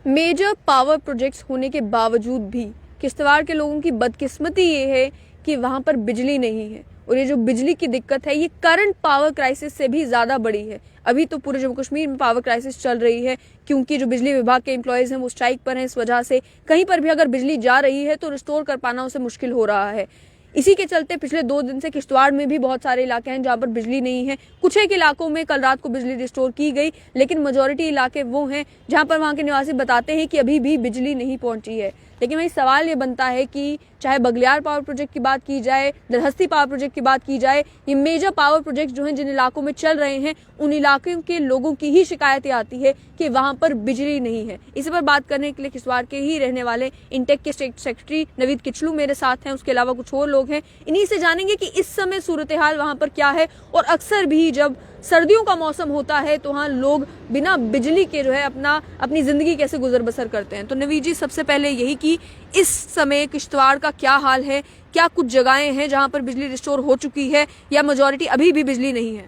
Major power projects होने के बावजूद भी किश्तवाड़ के लोगों की बदकिस्मती ये है कि वहां पर बिजली नहीं है। और ये जो बिजली की दिक्कत है ये करंट पावर क्राइसिस से भी ज्यादा बड़ी है। अभी तो पूरे जम्मू कश्मीर में पावर क्राइसिस चल रही है क्योंकि जो बिजली विभाग के एम्प्लॉयज हैं वो स्ट्राइक पर हैं। इस वजह से कहीं पर भी अगर बिजली जा रही है तो रिस्टोर कर पाना उसे मुश्किल हो रहा है। इसी के चलते पिछले 2 दिन से किश्तवाड़ में भी बहुत सारे इलाके हैं जहां पर बिजली नहीं है। कुछ एक इलाकों में कल रात को बिजली रिस्टोर की गई, लेकिन मेजॉरिटी इलाके वो हैं जहां पर वहां के निवासी बताते हैं कि अभी भी बिजली नहीं पहुंची है। लेकिन वही सवाल ये बनता है कि चाहे बगलियार पावर प्रोजेक्ट की बात की जाए, दरहस्ती पावर प्रोजेक्ट की बात की जाए, ये मेजर पावर प्रोजेक्ट जो हैं जिन इलाकों में चल रहे हैं उन इलाकों के लोगों की ही शिकायतें आती है कि वहां पर बिजली नहीं है। इसी पर बात करने के लिए किश्तवाड़ के ही रहने वाले इंटेक के स्टेट सेक्रेटरी नवीद किचलू मेरे साथ हैं, उसके अलावा कुछ और लोग हैं। इन्हीं से जानेंगे कि इस समय सूरत हाल वहां पर क्या है और अक्सर भी जब सर्दियों का मौसम होता है तो वहाँ लोग बिना बिजली के जो है अपनी जिंदगी कैसे गुजर बसर करते हैं। तो नवीद जी, सबसे पहले यही कि इस समय किश्तवाड़ का क्या हाल है, क्या कुछ जगहें हैं जहां पर बिजली रिस्टोर हो चुकी है या मेजॉरिटी अभी भी बिजली नहीं है?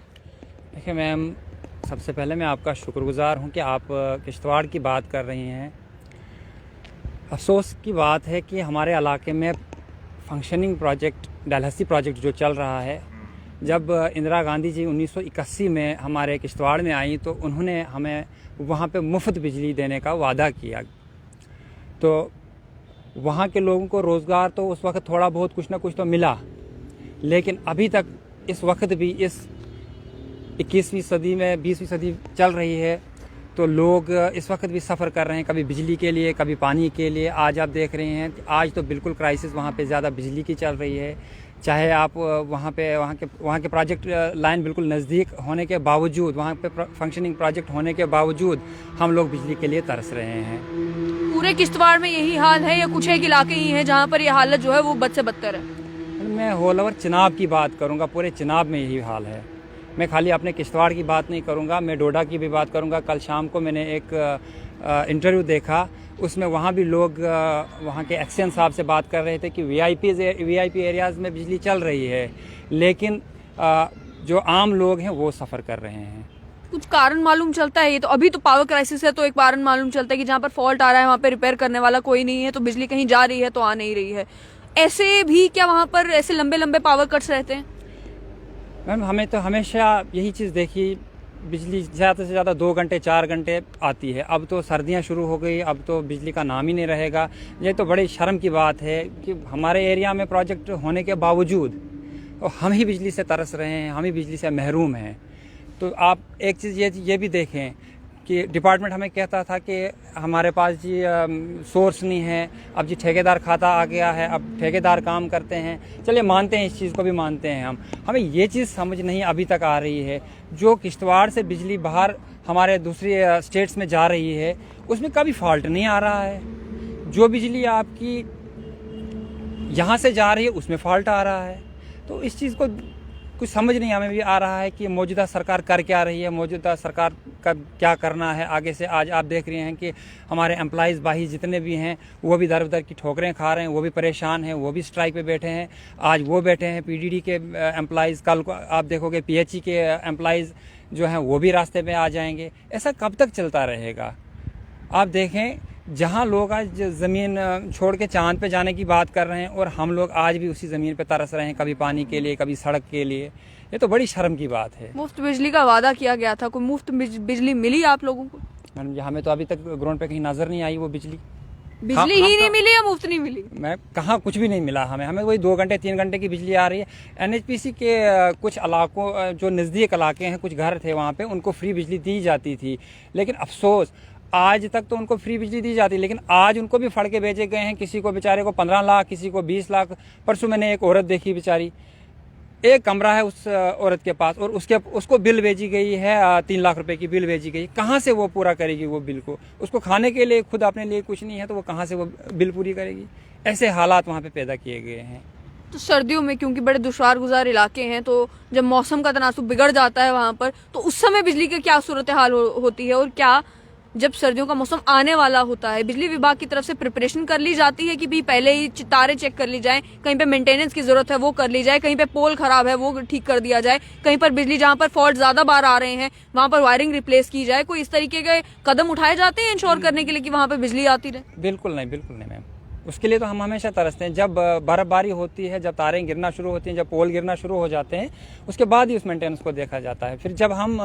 देखिए मैम, सबसे पहले मैं आपका शुक्रगुजार हूं कि आप किश्तवाड़ की बात कर रही हैं। अफसोस की बात है कि हमारे इलाके में फंक्शनिंग प्रोजेक्ट डलहस्ती प्रोजेक्ट जो चल रहा है, जब इंदिरा गांधी जी 1981 में हमारे किश्तवाड़ में आई तो उन्होंने हमें वहाँ पे मुफ्त बिजली देने का वादा किया। तो वहाँ के लोगों को रोज़गार तो उस वक्त थोड़ा बहुत कुछ ना कुछ तो मिला, लेकिन अभी तक इस वक्त भी इस 21वीं सदी में 20वीं सदी चल रही है तो लोग इस वक्त भी सफ़र कर रहे हैं, कभी बिजली के लिए कभी पानी के लिए। आज आप देख रहे हैं कि आज तो बिल्कुल क्राइसिस वहाँ पे ज़्यादा बिजली की चल रही है। चाहे आप वहाँ के प्रोजेक्ट लाइन बिल्कुल नज़दीक होने के बावजूद, वहाँ पे फंक्शनिंग प्रोजेक्ट होने के बावजूद हम लोग बिजली के लिए तरस रहे हैं। पूरे किश्तवाड़ में यही हाल है या कुछ एक इलाके ही हैं जहाँ पर यह हालत जो है वो बद से बदतर है? मैं होल ओवर चिनाब की बात करूँगा, पूरे चिनाब में यही हाल है। मैं खाली अपने किश्तवाड़ की बात नहीं करूँगा, मैं डोडा की भी बात करूँगा। कल शाम को मैंने एक इंटरव्यू देखा, उसमें वहाँ भी लोग वहाँ के एक्शन साहब से बात कर रहे थे कि वीआईपी एरियाज़ में बिजली चल रही है, लेकिन जो आम लोग हैं वो सफ़र कर रहे हैं। कुछ कारण मालूम चलता है? ये तो अभी तो पावर क्राइसिस है तो एक कारण मालूम चलता है कि जहाँ पर फॉल्ट आ रहा है वहाँ पे रिपेयर करने वाला कोई नहीं है, तो बिजली कहीं जा रही है तो आ नहीं रही है। ऐसे भी क्या वहाँ पर ऐसे लंबे लंबे पावर कट्स रहते हैं? मैम, हमें तो हमेशा यही चीज़ देखी, बिजली ज़्यादा से ज़्यादा 2 घंटे 4 घंटे आती है। अब तो सर्दियां शुरू हो गई, अब तो बिजली का नाम ही नहीं रहेगा। ये तो बड़ी शर्म की बात है कि हमारे एरिया में प्रोजेक्ट होने के बावजूद तो हम ही बिजली से तरस रहे हैं, हम ही बिजली से महरूम हैं। तो आप एक चीज़ ये भी देखें कि डिपार्टमेंट हमें कहता था कि हमारे पास जी सोर्स नहीं है, अब जी ठेकेदार खाता आ गया है, अब ठेकेदार काम करते हैं। चलिए मानते हैं, इस चीज़ को भी मानते हैं हम। हमें ये चीज़ समझ नहीं अभी तक आ रही है, जो किश्तवाड़ से बिजली बाहर हमारे दूसरी स्टेट्स में जा रही है उसमें कभी फॉल्ट नहीं आ रहा है। जो बिजली आपकी यहाँ से जा रही है उसमें फॉल्ट आ रहा है। तो इस चीज़ को कुछ समझ नहीं हमें भी आ रहा है कि मौजूदा सरकार कर क्या रही है, मौजूदा सरकार का क्या करना है आगे से। आज आप देख रहे हैं कि हमारे एम्प्लॉइज़ बाही जितने भी हैं वो भी दर बदर की ठोकरें खा रहे हैं, वो भी परेशान हैं, वो भी स्ट्राइक पे बैठे हैं। आज वो बैठे हैं पीडीडी के एम्प्लॉइज़, कल को आप देखोगे पीएचई के एम्प्लॉइज़ जो हैं वो भी रास्ते पे आ जाएंगे। ऐसा कब तक चलता रहेगा? आप देखें, जहाँ लोग आज ज़मीन छोड़ के चांद पे जाने की बात कर रहे हैं और हम लोग आज भी उसी ज़मीन पे तरस रहे हैं, कभी पानी के लिए कभी सड़क के लिए। ये तो बड़ी शर्म की बात है। मुफ्त बिजली का वादा किया गया था, कोई मुफ्त बिजली मिली आप लोगों को? मैडम, हमें तो अभी तक ग्राउंड पे कहीं नज़र नहीं आई वो बिजली ही नहीं मिली या मुफ्त नहीं मिली? मैं कहाँ, कुछ भी नहीं मिला हमें वही 2 घंटे 3 घंटे की बिजली आ रही है। एनएचपीसी के कुछ इलाकों जो नज़दीक इलाके हैं, कुछ घर थे वहाँ पे, उनको फ्री बिजली दी जाती थी। लेकिन अफसोस आज तक तो उनको फ्री बिजली दी जाती है, लेकिन आज उनको भी फड़ के भेजे गए हैं। किसी को बेचारे को 15 लाख, किसी को 20 लाख। परसों मैंने एक औरत देखी, बेचारी एक कमरा है उस औरत के पास और उसको बिल भेजी गई है 3 लाख रुपए की बिल भेजी गई। कहाँ से वो पूरा करेगी वो बिल को? उसको खाने के लिए खुद अपने लिए कुछ नहीं है तो वो कहाँ से वो बिल पूरी करेगी? ऐसे हालात वहाँ पे पैदा किए गए हैं। तो सर्दियों में क्योंकि बड़े दुश्वार गुजार इलाके हैं, तो जब मौसम का तनासुब बिगड़ जाता है वहाँ पर, तो उस समय बिजली की क्या सूरत हाल होती है और क्या जब सर्दियों का मौसम आने वाला होता है, बिजली विभाग की तरफ से प्रिपरेशन कर ली जाती है कि भी पहले ही तारे चेक कर ली जाए, कहीं पे मेंटेनेंस की जरूरत है वो कर ली जाए, कहीं पे पोल खराब है वो ठीक कर दिया जाए, कहीं पर बिजली जहां पर फॉल्ट ज्यादा बार आ रहे हैं वहां पर वायरिंग रिप्लेस की जाए, कोई इस तरीके के कदम उठाए जाते हैं इंश्योर करने के लिए कि वहां पर बिजली आती रहे? बिल्कुल नहीं मैम। उसके लिए तो हम हमेशा तरसते हैं। जब बर्फबारी होती है, जब तारें गिरना शुरू होती हैं, जब पोल गिरना शुरू हो जाते हैं, उसके बाद ही उस मेंटेनेंस को देखा जाता है। फिर जब हम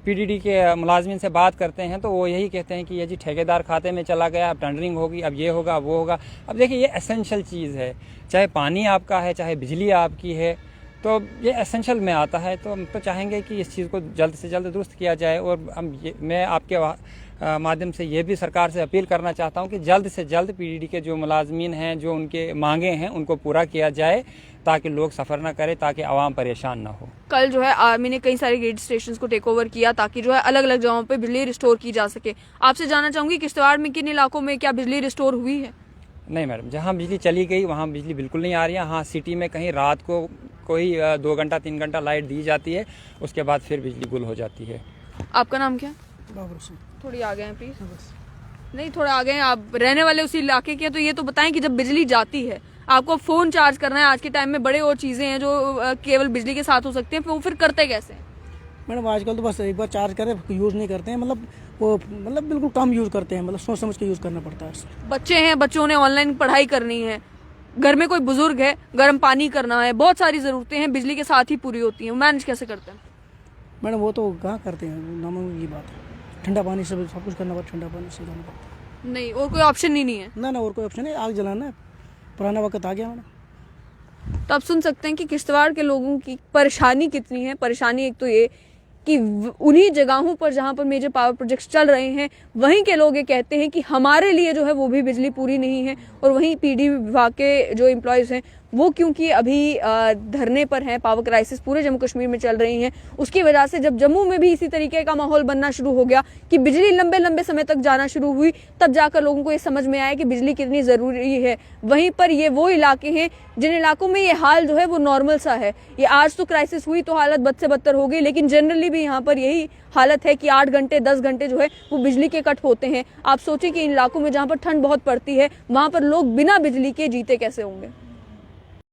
पीडीडी के मुलाजमिन से बात करते हैं तो वो यही कहते हैं कि ये जी ठेकेदार खाते में चला गया, अब टेंडरिंग होगी, अब ये होगा, वो होगा। अब देखिए ये एसेंशियल चीज़ है, चाहे पानी आपका है, चाहे बिजली आपकी है, तो ये एसेंशियल में आता है। तो हम तो चाहेंगे कि इस चीज़ को जल्द से जल्द दुरुस्त किया जाए। और मैं आपके माध्यम से ये भी सरकार से अपील करना चाहता हूँ कि जल्द से जल्द पीडीडी के जो मुलाजमीन हैं, जो उनके मांगे हैं, उनको पूरा किया जाए ताकि लोग सफ़र ना करें, ताकि आवाम परेशान ना हो। कल जो है आर्मी ने कई सारे ग्रिड स्टेशन को टेक ओवर किया ताकि जो है अलग अलग जगहों पे बिजली रिस्टोर की जा सके। आपसे जानना चाहूंगी किश्तवाड़ में किन इलाकों में क्या बिजली रिस्टोर हुई है? नहीं मैडम, जहाँ बिजली चली गई वहाँ बिजली बिल्कुल नहीं आ रही है। हाँ, सिटी में कहीं रात को कोई 2 घंटा 3 घंटा लाइट दी जाती है, उसके बाद फिर बिजली गुल हो जाती है। आपका नाम क्या? थोड़ी आगे हैं प्लीज। नहीं, थोड़ा आगे हैं। आप रहने वाले उसी इलाके के, तो ये तो बताएं कि जब बिजली जाती है, आपको फोन चार्ज करना है, आज के टाइम में बड़े और चीजें हैं जो केवल बिजली के साथ हो सकते हैं, वो फिर करते कैसे हैं? मैडम आजकल तो बस एक बार चार्ज करें, यूज़ नहीं करते हैं। वो बिल्कुल कम यूज़ करते हैं, सोच समझ के यूज़ करना पड़ता है। बच्चे हैं, बच्चों ने ऑनलाइन पढ़ाई करनी है, घर में कोई बुजुर्ग है, गर्म पानी करना है, बहुत सारी जरूरतें हैं बिजली के साथ ही पूरी होती हैं। मैनेज कैसे करते हैं? मैडम वो तो कहाँ करते हैं, नामुमकिन की बात है। ठंडा पानी से सब कुछ करना पड़ता, ठंडा पानी से जाना पड़ता। नहीं, और कोई ऑप्शन ही नहीं है? ना और कोई ऑप्शन है, आग जलाना है, पुराना वक्त आ गया मैडम। तो आप सुन सकते हैं कि किश्तवाड़ के लोगों की परेशानी कितनी है। परेशानी एक तो ये कि उन्हीं जगहों पर जहां पर मेजर पावर प्रोजेक्ट्स चल रहे हैं, वहीं के लोग ये कहते हैं कि हमारे लिए जो है वो भी बिजली पूरी नहीं है। और वहीं पीडी विभाग के जो एम्प्लॉयज़ हैं वो क्योंकि अभी धरने पर हैं, पावर क्राइसिस पूरे जम्मू कश्मीर में चल रही हैं, उसकी वजह से जब जम्मू में भी इसी तरीके का माहौल बनना शुरू हो गया कि बिजली लंबे लंबे समय तक जाना शुरू हुई, तब जाकर लोगों को ये समझ में आया कि बिजली कितनी ज़रूरी है। वहीं पर ये वो इलाके हैं जिन इलाकों में ये हाल जो है वो नॉर्मल सा है। ये आज तो क्राइसिस हुई तो हालत बद से बदतर हो गई, लेकिन जनरली भी यहाँ पर यही हालत है कि 8 घंटे 10 घंटे जो है वो बिजली के कट होते हैं। आप सोचिए कि इन इलाकों में जहाँ पर ठंड बहुत पड़ती है, वहाँ पर लोग बिना बिजली के जीते कैसे होंगे।